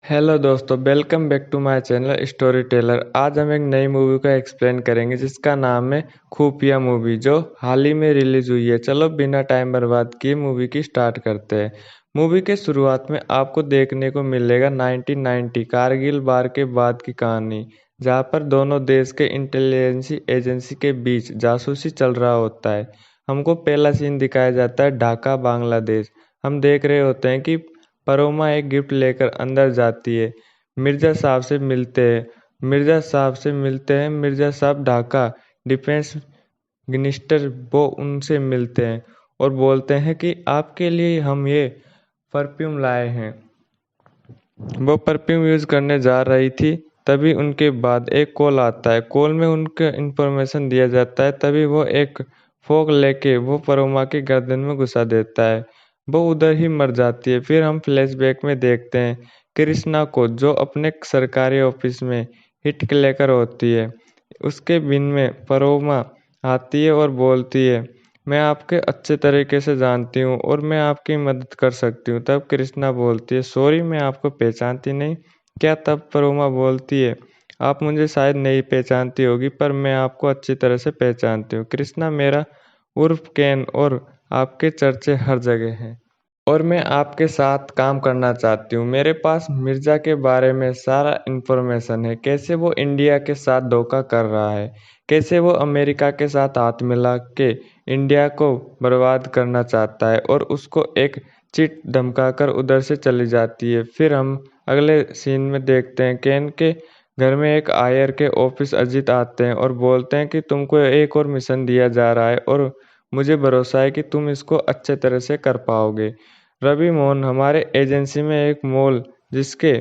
Hello दोस्तों, welcome back to my channel story teller. आज हम एक नई मूवी का एक्सप्लेन करेंगे जिसका नाम है खुफिया मूवी, जो हाल ही में रिलीज हुई है। चलो बिना टाइम बर्बाद किए मूवी की स्टार्ट करते हैं। मूवी के शुरुआत में आपको देखने को मिलेगा 1990 कारगिल वार के बाद की कहानी, जहां पर दोनों देश के इंटेलिजेंस एजेंसी के बीच जासूसी चल रहा होता है। हमको पहला सीन दिखाया जाता है ढाका, बांग्लादेश। हम देख रहे होते हैं कि परोमा एक गिफ्ट लेकर अंदर जाती है। मिर्जा साहब से मिलते हैं। मिर्जा साहब ढाका डिफेंस मिनिस्टर वो उनसे मिलते हैं और बोलते हैं कि आपके लिए हम ये परफ्यूम लाए हैं। वो परफ्यूम यूज करने जा रही थी, तभी उनके बाद एक कॉल आता है। कॉल में उनको इन्फॉर्मेशन दिया जाता है, तभी वो एक फोक लेके वो परोमा के गर्दन में घुसा देता है। वो उधर ही मर जाती है। फिर हम फ्लैशबैक में देखते हैं कृष्णा को, जो अपने सरकारी ऑफिस में हिट लेकर होती है। उसके बिन में परोमा आती है और बोलती है, मैं आपके अच्छे तरीके से जानती हूँ और मैं आपकी मदद कर सकती हूँ। तब कृष्णा बोलती है, सॉरी मैं आपको पहचानती नहीं। क्या? तब परोमा बोलती है, आप मुझे शायद नहीं पहचानती होगी, पर मैं आपको अच्छी तरह से पहचानती हूँ। कृष्णा मेरा उर्फ कैन और आपके चर्चे हर जगह हैं और मैं आपके साथ काम करना चाहती हूँ। मेरे पास मिर्जा के बारे में सारा इन्फॉर्मेशन है, कैसे वो इंडिया के साथ धोखा कर रहा है, कैसे वो अमेरिका के साथ हाथ मिला के इंडिया को बर्बाद करना चाहता है, और उसको एक चिट धमकाकर उधर से चली जाती है। फिर हम अगले सीन में देखते हैं केन के घर में एक आयर के ऑफिस अजीत आते हैं और बोलते हैं कि तुमको एक और मिशन दिया जा रहा है और मुझे भरोसा है कि तुम इसको अच्छे तरह से कर पाओगे। रवि मोहन हमारे एजेंसी में एक मोल जिसके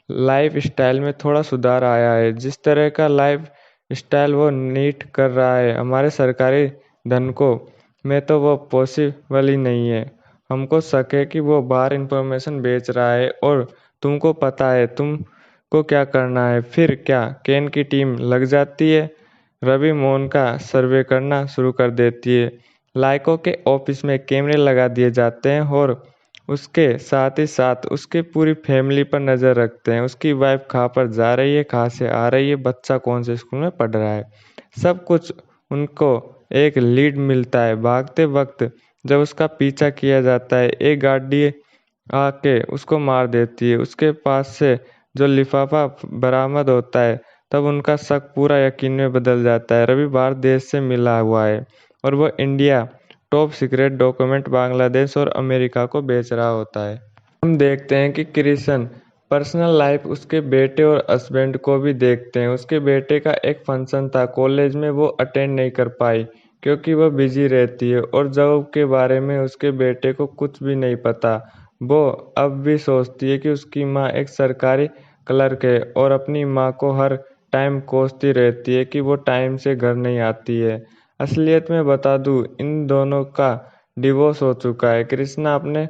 लाइफ स्टाइल में थोड़ा सुधार आया है। जिस तरह का लाइफ स्टाइल वो नीट कर रहा है हमारे सरकारी धन को, में तो वो पॉसिबल ही नहीं है। हमको शक है कि वो बाहर इंफॉर्मेशन बेच रहा है और तुमको पता है तुमको क्या करना है। फिर क्या केन की टीम लग जाती है, रवि मोहन का सर्वे करना शुरू कर देती है। लाइको के ऑफिस में कैमरे लगा दिए जाते हैं और उसके साथ ही साथ उसके पूरी फैमिली पर नज़र रखते हैं। उसकी वाइफ कहाँ पर जा रही है, कहाँ से आ रही है, बच्चा कौन से स्कूल में पढ़ रहा है, सब कुछ उनको एक लीड मिलता है। भागते वक्त जब उसका पीछा किया जाता है, एक गाड़ी आके उसको मार देती है। उसके पास से जो लिफाफा बरामद होता है, तब उनका शक पूरा यकीन में बदल जाता है। रवि बाहर देश से मिला हुआ है और वह India top secret document Bangladesh और अमेरिका को बेच रहा होता है। हम देखते हैं कि कृष्ण पर्सनल लाइफ उसके बेटे और हस्बैंड को भी देखते हैं। उसके बेटे का एक फंक्शन था कॉलेज में, वो अटेंड नहीं कर पाई क्योंकि वह बिजी रहती है और जॉब के बारे में उसके बेटे को कुछ भी नहीं पता। वो अब भी सोचती है कि उसकी माँ एक सरकारी क्लर्क है और अपनी माँ को हर टाइम कोसती रहती है कि वो टाइम से घर नहीं आती है। असलियत में बता दूं, इन दोनों का डिवोर्स हो चुका है। कृष्णा अपने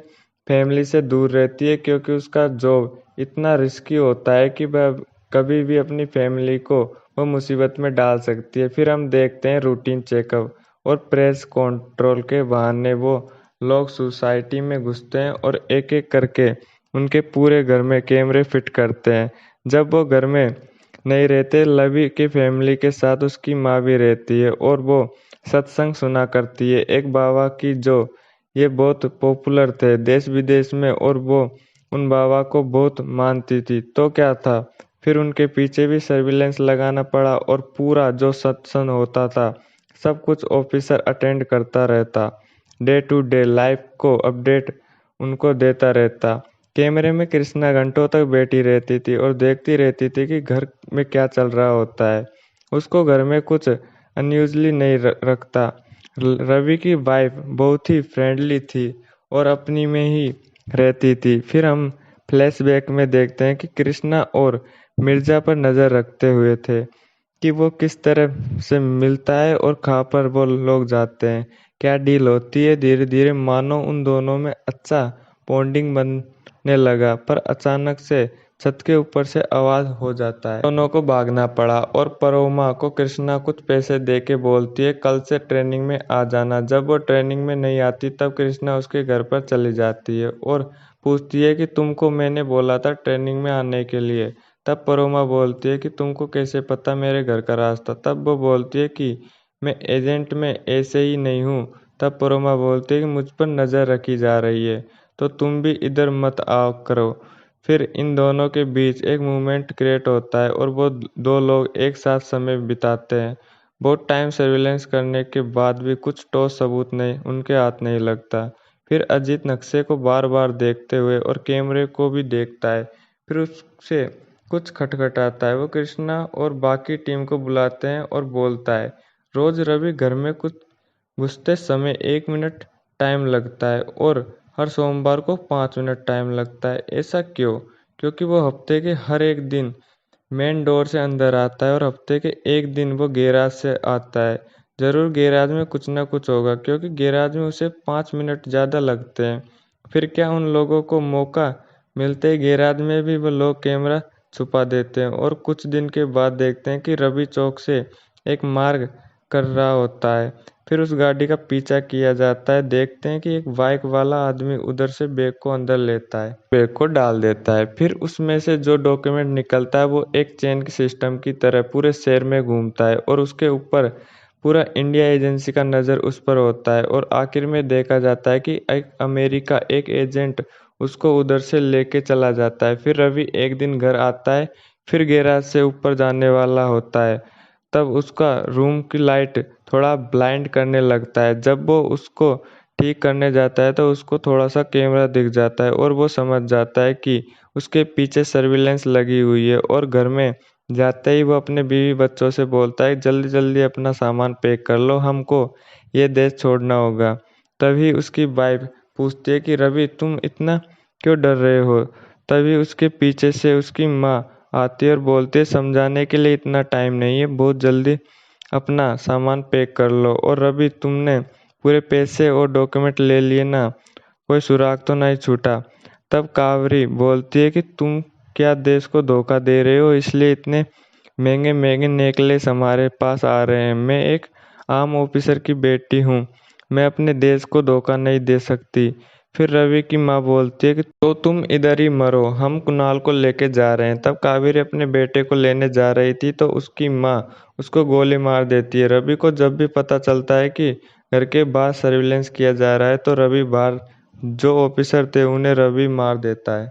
फैमिली से दूर रहती है क्योंकि उसका जॉब इतना रिस्की होता है कि वह कभी भी अपनी फैमिली को वो मुसीबत में डाल सकती है। फिर हम देखते हैं रूटीन चेकअप और प्रेस कंट्रोल के बहाने वो लोग सोसाइटी में घुसते हैं और एक एक करके उनके पूरे घर में कैमरे फिट करते हैं। जब वो घर में नहीं रहते, लवी की फैमिली के साथ उसकी माँ भी रहती है और वो सत्संग सुना करती है एक बाबा की, जो ये बहुत पॉपुलर थे देश विदेश में और वो उन बाबा को बहुत मानती थी। तो क्या था, फिर उनके पीछे भी सर्विलेंस लगाना पड़ा और पूरा जो सत्संग होता था सब कुछ ऑफिसर अटेंड करता रहता। डे टू डे लाइफ को अपडेट उनको देता रहता। कैमरे में कृष्णा घंटों तक बैठी रहती थी और देखती रहती थी कि घर में क्या चल रहा होता है। उसको घर में कुछ अनयूजली नहीं रखता। रवि की वाइफ बहुत ही फ्रेंडली थी और अपनी में ही रहती थी। फिर हम फ्लैशबैक में देखते हैं कि कृष्णा और मिर्जा पर नज़र रखते हुए थे कि वो किस तरह से मिलता है और कहाँ पर वो लोग जाते हैं, क्या डील होती है। धीरे धीरे मानो उन दोनों में अच्छा बॉन्डिंग बनने लगा, पर अचानक से छत के ऊपर से आवाज हो जाता है। दोनों को भागना पड़ा और परोमा को कृष्णा कुछ पैसे दे के बोलती है कल से ट्रेनिंग में आ जाना। जब वो ट्रेनिंग में नहीं आती, तब कृष्णा उसके घर पर चली जाती है और पूछती है कि तुमको मैंने बोला था ट्रेनिंग में आने के लिए। तब परोमा बोलती है कि तुमको कैसे पता मेरे घर का रास्ता। तब वो बोलती है कि मैं एजेंट में ऐसे ही नहीं हूँ। तब परोमा बोलती है कि मुझ पर नज़र रखी जा रही है, तो तुम भी इधर मत आओ करो। फिर इन दोनों के बीच एक मूवमेंट क्रिएट होता है और वो दो लोग एक साथ समय बिताते हैं। बहुत टाइम सर्विलेंस करने के बाद भी कुछ ठोस सबूत नहीं उनके हाथ नहीं लगता। फिर अजीत नक्शे को बार बार देखते हुए और कैमरे को भी देखता है। फिर उससे कुछ खटखटाता है। वो कृष्णा और बाकी टीम को बुलाते हैं और बोलता है, रोज रवि घर में कुछ घुसते समय 1 मिनट टाइम लगता है और हर सोमवार को 5 मिनट टाइम लगता है। ऐसा क्यों? क्योंकि वो हफ्ते के हर एक दिन मेन डोर से अंदर आता है और हफ्ते के एक दिन वो गैराज से आता है। जरूर गैराज में कुछ ना कुछ होगा, क्योंकि गैराज में उसे 5 मिनट ज़्यादा लगते हैं। फिर क्या उन लोगों को मौका मिलते ही गैराज में भी वो लोग कैमरा छुपा देते हैं और कुछ दिन के बाद देखते हैं कि रवि चौक से एक मार्ग कर रहा होता है। फिर उस गाड़ी का पीछा किया जाता है। देखते हैं कि एक बाइक वाला आदमी उधर से बैग को अंदर लेता है, बैग को डाल देता है। फिर उसमें से जो डॉक्यूमेंट निकलता है वो एक चेन के सिस्टम की तरह पूरे शहर में घूमता है और उसके ऊपर पूरा इंडिया एजेंसी का नज़र उस पर होता है। और आखिर में देखा जाता है कि एक अमेरिका एक एजेंट उसको उधर से लेके चला जाता है। फिर रवि एक दिन घर आता है, फिर गैराज से ऊपर जाने वाला होता है। तब उसका रूम की लाइट थोड़ा ब्लाइंड करने लगता है। जब वो उसको ठीक करने जाता है तो उसको थोड़ा सा कैमरा दिख जाता है और वो समझ जाता है कि उसके पीछे सर्विलेंस लगी हुई है। और घर में जाते ही वो अपने बीवी बच्चों से बोलता है, जल्दी जल्दी अपना सामान पैक कर लो, हमको ये देश छोड़ना होगा। तभी उसकी वाइफ पूछती है कि रवि तुम इतना क्यों डर रहे हो? तभी उसके पीछे से उसकी माँ आती है और बोलती है, समझाने के लिए इतना टाइम नहीं है, बहुत जल्दी अपना सामान पैक कर लो। और रवि तुमने पूरे पैसे और डॉक्यूमेंट ले लिए ना? कोई सुराग तो नहीं छूटा? तब कावरी बोलती है कि तुम क्या देश को धोखा दे रहे हो, इसलिए इतने महंगे महंगे नेकलेस हमारे पास आ रहे हैं। मैं एक आम ऑफिसर की बेटी हूँ, मैं अपने देश को धोखा नहीं दे सकती। फिर रवि की माँ बोलती है कि तो तुम इधर ही मरो, हम कुणाल को लेके जा रहे हैं। तब कावेरी अपने बेटे को लेने जा रही थी तो उसकी माँ उसको गोली मार देती है। रवि को जब भी पता चलता है कि घर के बाहर सर्विलेंस किया जा रहा है तो रवि बाहर जो ऑफिसर थे उन्हें रवि मार देता है।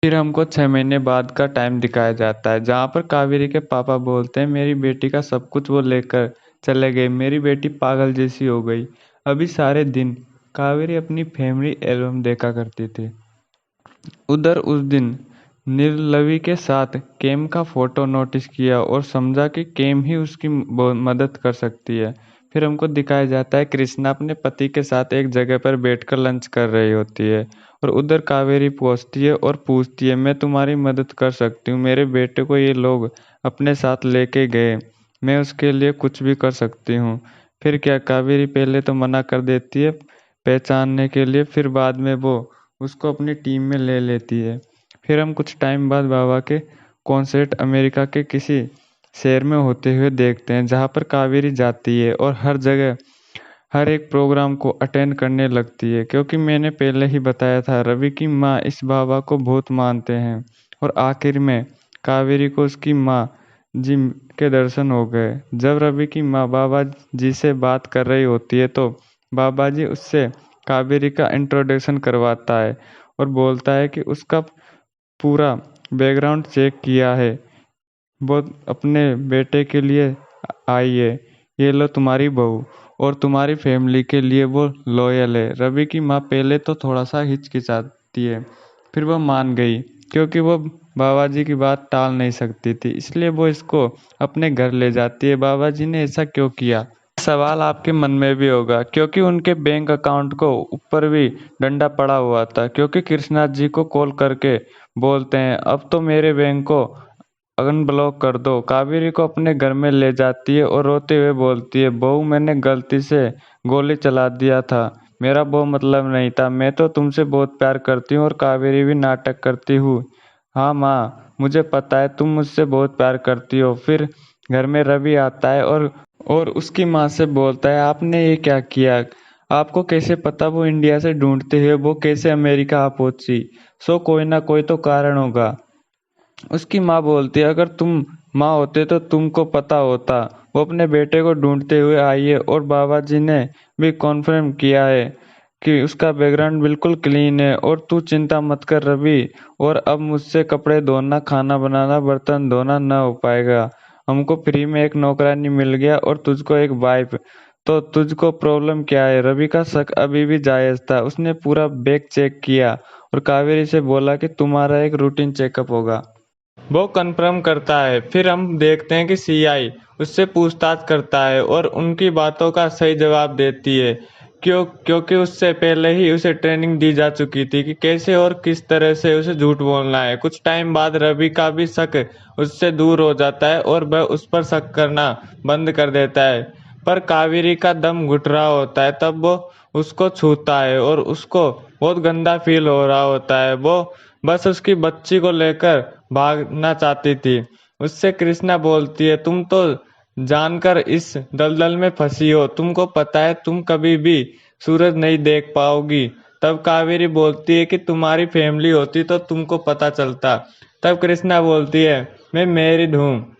फिर हमको 6 महीने बाद का टाइम दिखाया जाता है, जहाँ पर कावेरी के पापा बोलते हैं, मेरी बेटी का सब कुछ वो लेकर चले गए, मेरी बेटी पागल जैसी हो गई। अभी सारे दिन कावेरी अपनी फैमिली एल्बम देखा करती थी। उधर उस दिन निर्लवी के साथ केम का फोटो नोटिस किया और समझा कि केम ही उसकी मदद कर सकती है। फिर हमको दिखाया जाता है कृष्णा अपने पति के साथ एक जगह पर बैठकर लंच कर रही होती है और उधर कावेरी पहुंचती है और पूछती है, मैं तुम्हारी मदद कर सकती हूँ, मेरे बेटे को ये लोग अपने साथ लेके गए, मैं उसके लिए कुछ भी कर सकती हूँ। फिर क्या कावेरी पहले तो मना कर देती है पहचानने के लिए, फिर बाद में वो उसको अपनी टीम में ले लेती है। फिर हम कुछ टाइम बाद बाबा के कॉन्सर्ट अमेरिका के किसी शहर में होते हुए देखते हैं, जहाँ पर कावेरी जाती है और हर जगह हर एक प्रोग्राम को अटेंड करने लगती है। क्योंकि मैंने पहले ही बताया था, रवि की माँ इस बाबा को बहुत मानते हैं और आखिर में कावेरी को उसकी माँ जी के दर्शन हो गए। जब रवि की माँ बाबा जी से बात कर रही होती है तो बाबा जी उससे कावेरी का इंट्रोडक्शन करवाता है और बोलता है कि उसका पूरा बैकग्राउंड चेक किया है, वो अपने बेटे के लिए आई है, ये लो तुम्हारी बहू, और तुम्हारी फैमिली के लिए वो लॉयल है। रवि की माँ पहले तो थोड़ा सा हिचकिचाती है, फिर वो मान गई क्योंकि वो बाबा जी की बात टाल नहीं सकती थी, इसलिए वो इसको अपने घर ले जाती है। बाबा जी ने ऐसा क्यों किया, सवाल आपके मन में भी होगा, क्योंकि उनके बैंक अकाउंट को ऊपर भी डंडा पड़ा हुआ था। क्योंकि कृष्णनाथ जी को कॉल करके बोलते हैं, अब तो मेरे बैंक को अनब्लॉक कर दो। कावेरी को अपने घर में ले जाती है और रोते हुए बोलती है, बहू मैंने गलती से गोली चला दिया था, मेरा वो मतलब नहीं था, मैं तो तुमसे बहुत प्यार करती हूँ। और कावेरी भी नाटक करती हूँ, हाँ माँ मुझे पता है तुम मुझसे बहुत प्यार करती हो। फिर घर में रवि आता है और उसकी माँ से बोलता है, आपने ये क्या किया, आपको कैसे पता वो इंडिया से ढूंढते हुए वो कैसे अमेरिका आ पहुंची? सो कोई ना कोई तो कारण होगा। उसकी माँ बोलती है, अगर तुम माँ होते तो तुमको पता होता। वो अपने बेटे को ढूंढते हुए आई है और बाबा जी ने भी कॉन्फर्म किया है कि उसका बैकग्राउंड बिल्कुल क्लीन है। और तू चिंता मत कर रवि, और अब मुझसे कपड़े धोना, खाना बनाना, बर्तन धोना न हो पाएगा। हमको फ्री में एक नौकरानी मिल गया और तुझको एक वाइफ। तो तुझको प्रॉब्लम क्या है? रवि का शक अभी भी जायज था। उसने पूरा बैग चेक किया और कावेरी से बोला कि तुम्हारा एक रूटीन चेकअप होगा। वो कन्फर्म करता है। फिर हम देखते हैं कि सीआई उससे पूछताछ करता है और उनकी बातों का सही जवाब देती है, क्योंकि उससे पहले ही उसे ट्रेनिंग दी जा चुकी थी कि कैसे और किस तरह से उसे झूठ बोलना है। कुछ टाइम बाद रवि का भी शक उससे दूर हो जाता है और वह उस पर शक करना बंद कर देता है। पर कावेरी का दम घुट रहा होता है तब वो उसको छूता है और उसको बहुत गंदा फील हो रहा होता है। वो बस उसकी बच्ची को लेकर भागना चाहती थी। उससे कृष्णा बोलती है, तुम तो जानकर इस दलदल में फंसी हो, तुमको पता है तुम कभी भी सूरज नहीं देख पाओगी। तब कावेरी बोलती है कि तुम्हारी फैमिली होती तो तुमको पता चलता। तब कृष्णा बोलती है, मैं मैरिड हूँ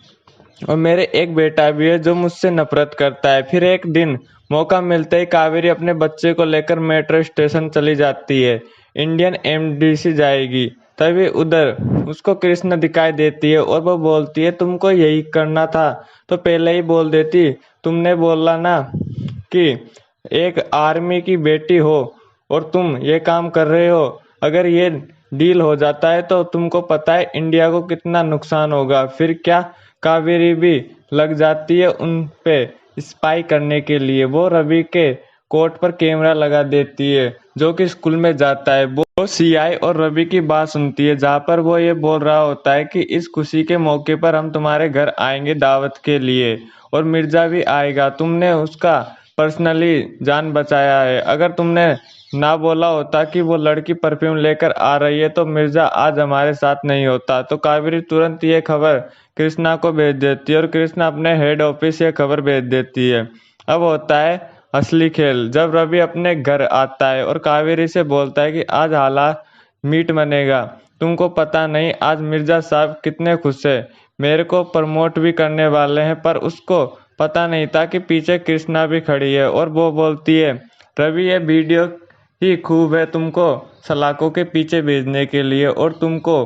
और मेरे एक बेटा भी है जो मुझसे नफरत करता है। फिर एक दिन मौका मिलते ही कावेरी अपने बच्चे को लेकर मेट्रो स्टेशन चली जाती है। इंडियन एमडीसी जाएगी। तभी उधर उसको कृष्ण दिखाई देती है और वो बोलती है, तुमको यही करना था तो पहले ही बोल देती। तुमने बोला ना कि एक आर्मी की बेटी हो और तुम ये काम कर रहे हो। अगर ये डील हो जाता है तो तुमको पता है इंडिया को कितना नुकसान होगा। फिर क्या कावेरी भी लग जाती है उन पे स्पाई करने के लिए। वो रवि के कोट पर कैमरा लगा देती है जो कि स्कूल में जाता है। वो सीआई और रवि की बात सुनती है जहाँ पर वो ये बोल रहा होता है कि इस खुशी के मौके पर हम तुम्हारे घर आएंगे दावत के लिए और मिर्जा भी आएगा। तुमने उसका पर्सनली जान बचाया है। अगर तुमने ना बोला होता कि वो लड़की परफ्यूम लेकर आ रही है तो मिर्जा आज हमारे साथ नहीं होता। तो कावेरी तुरंत ये खबर कृष्णा को भेज देती है और कृष्णा अपने हेड ऑफिस ये खबर भेज देती है। अब होता है असली खेल। जब रवि अपने घर आता है और कावेरी से बोलता है कि आज हालात मीट बनेगा। तुमको पता नहीं आज मिर्जा साहब कितने खुश है, मेरे को प्रमोट भी करने वाले हैं। पर उसको पता नहीं था कि पीछे कृष्णा भी खड़ी है और वो बोलती है, रवि ये वीडियो ही खूब है तुमको सलाखों के पीछे भेजने के लिए, और तुमको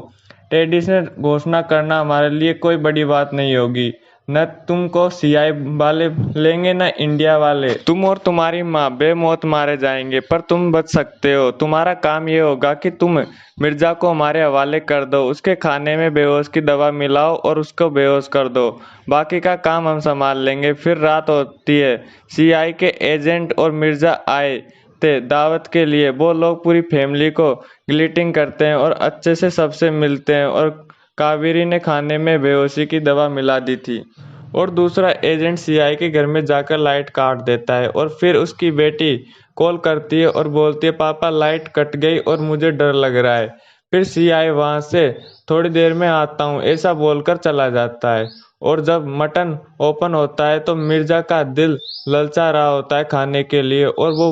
टेडी से घोषणा करना हमारे लिए कोई बड़ी बात नहीं होगी। न तुमको सीआई वाले लेंगे न इंडिया वाले। तुम और तुम्हारी माँ बेमौत मारे जाएंगे पर तुम बच सकते हो। तुम्हारा काम ये होगा कि तुम मिर्जा को हमारे हवाले कर दो, उसके खाने में बेहोश की दवा मिलाओ और उसको बेहोश कर दो। बाकी का काम हम संभाल लेंगे। फिर रात होती है। सीआई के एजेंट और मिर्जा आए थे दावत के लिए। वो लोग पूरी फैमिली को ग्लीटिंग करते हैं और अच्छे से सबसे मिलते हैं। और कावेरी ने खाने में बेहोशी की दवा मिला दी थी और दूसरा एजेंट सीआई के घर में जाकर लाइट काट देता है। और फिर उसकी बेटी कॉल करती है और बोलती है, पापा लाइट कट गई और मुझे डर लग रहा है। फिर सीआई वहां से थोड़ी देर में आता हूँ ऐसा बोलकर चला जाता है। और जब मटन ओपन होता है तो मिर्जा का दिल ललचा रहा होता है खाने के लिए और वो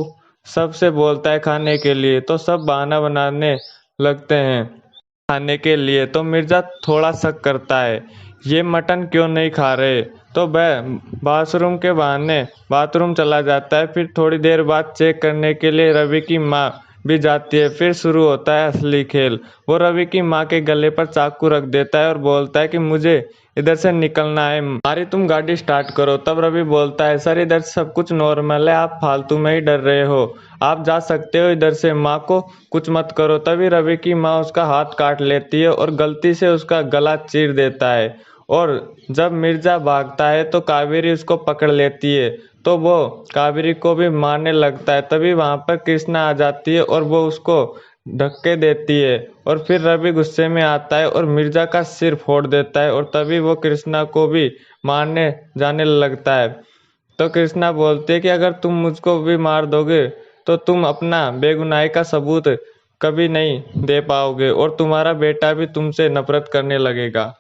सबसे बोलता है खाने के लिए। तो सब बहाना बनाने लगते हैं खाने के लिए। तो मिर्जा थोड़ा शक करता है, ये मटन क्यों नहीं खा रहे। तो वह बाथरूम के बहाने बाथरूम चला जाता है। फिर थोड़ी देर बाद चेक करने के लिए रवि की माँ भी जाती है। फिर शुरू होता है असली खेल। वो रवि की माँ के गले पर चाकू रख देता है और बोलता है कि मुझे इधर से निकलना है, मारी तुम गाड़ी स्टार्ट करो। तब रवि बोलता है, सर इधर सब कुछ नॉर्मल है, आप फालतू में ही डर रहे हो, आप जा सकते हो इधर से, माँ को कुछ मत करो। तभी रवि की माँ उसका हाथ काट लेती है और गलती से उसका गला चीर देता है। और जब मिर्जा भागता है तो कावेरी उसको पकड़ लेती है तो वो कावेरी को भी मारने लगता है। तभी वहां पर कृष्णा आ जाती है और वो उसको धक्के देती है और फिर रवि गुस्से में आता है और मिर्जा का सिर फोड़ देता है और तभी वो कृष्णा को भी मारने जाने लगता है। तो कृष्णा बोलते हैं कि अगर तुम मुझको भी मार दोगे तो तुम अपना बेगुनाही का सबूत कभी नहीं दे पाओगे और तुम्हारा बेटा भी तुमसे नफरत करने लगेगा।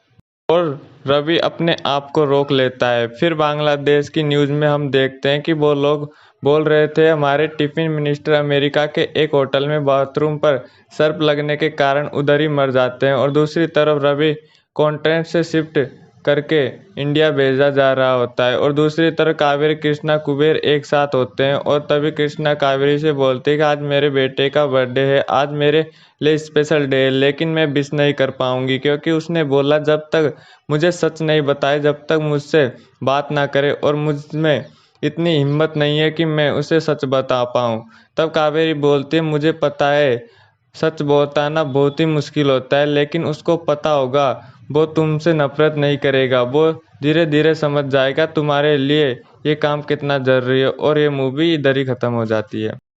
और रवि अपने आप को रोक लेता है। फिर बांग्लादेश की न्यूज़ में हम देखते हैं कि वो लोग बोल रहे थे हमारे टिफ़िन मिनिस्टर अमेरिका के एक होटल में बाथरूम पर सर्प लगने के कारण उधर ही मर जाते हैं और दूसरी तरफ रवि कॉन्ट्रैक्ट से शिफ्ट करके इंडिया भेजा जा रहा होता है और दूसरी तरफ कावेरी कृष्णा कुबेर एक साथ होते हैं और तभी कृष्णा कावेरी से बोलती है कि आज मेरे बेटे का बर्थडे है, आज मेरे लिए स्पेशल डे है, लेकिन मैं विश नहीं कर पाऊंगी क्योंकि उसने बोला जब तक मुझे सच नहीं बताए, जब तक मुझसे बात ना करे और मुझ में इतनी हिम्मत नहीं है कि मैं उसे सच बता पाऊँ। तब कावेरी बोलती है मुझे पता है सच बताना बहुत ही मुश्किल होता है, लेकिन उसको पता होगा वो तुमसे नफरत नहीं करेगा, वो धीरे धीरे समझ जाएगा तुम्हारे लिए ये काम कितना जरूरी है। और ये मूवी इधर ही ख़त्म हो जाती है।